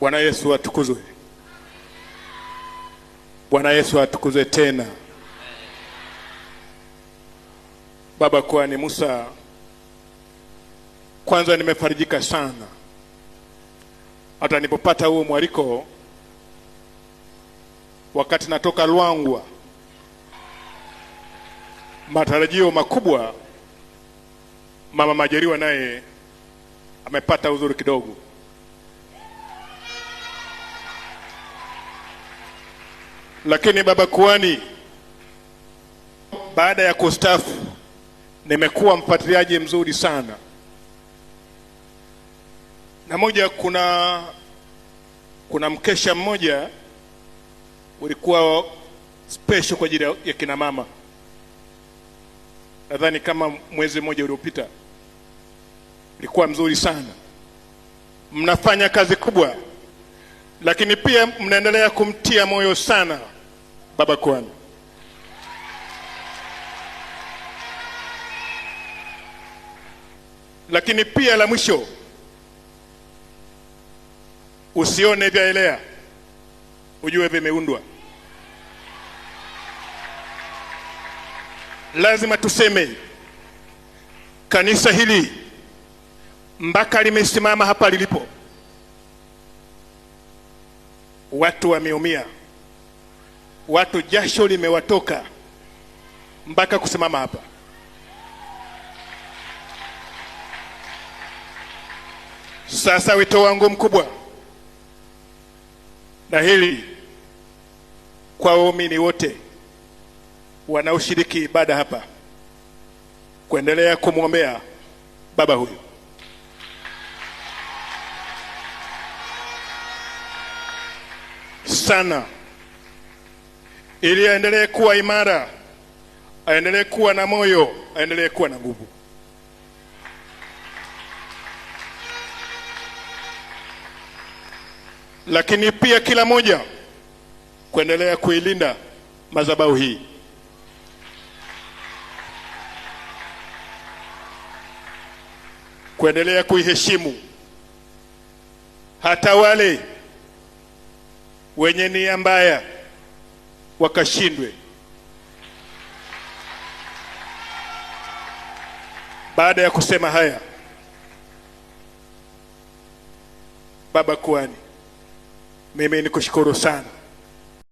Bwana Yesu atukuzwe. Bwana Yesu atukuzwe tena. Baba Kuhani Musa, kwanza nimefarijika sana. Hata nilipopata huo mwaliko wakati natoka Luangwa, matarajio makubwa, Mama Majaliwa naye amepata uzuri kidogo. Lakini Baba Kuhani, baada ya kustaafu nimekuwa mfuatiliaji mzuri sana. Na moja, kuna mkesha mmoja ulikuwa special kwa ajili ya kina mama. Nadhani kama mwezi mmoja uliopita. Ulikuwa mzuri sana. Mnafanya kazi kubwa, lakini pia mnaendelea kumtia moyo sana Baba Kuhani. Lakini pia la mwisho, usione vyaelea, ujue vimeundwa. Lazima tuseme kanisa hili mpaka limesimama hapa lilipo, watu wameumia, watu jasho limewatoka mpaka kusimama hapa. Sasa wito wangu mkubwa na hili kwa waumini wote wanaoshiriki ibada hapa, kuendelea kumwombea baba huyu. Sana, ili aendelee kuwa imara, aendelee kuwa na moyo, aendelee kuwa na nguvu. Lakini pia kila moja kuendelea kuilinda madhabahu hii. Kuendelea kuiheshimu, hata wale wenye nia mbaya wakashindwe. Baada ya kusema haya, Baba Kuhani, mimi nikushukuru sana.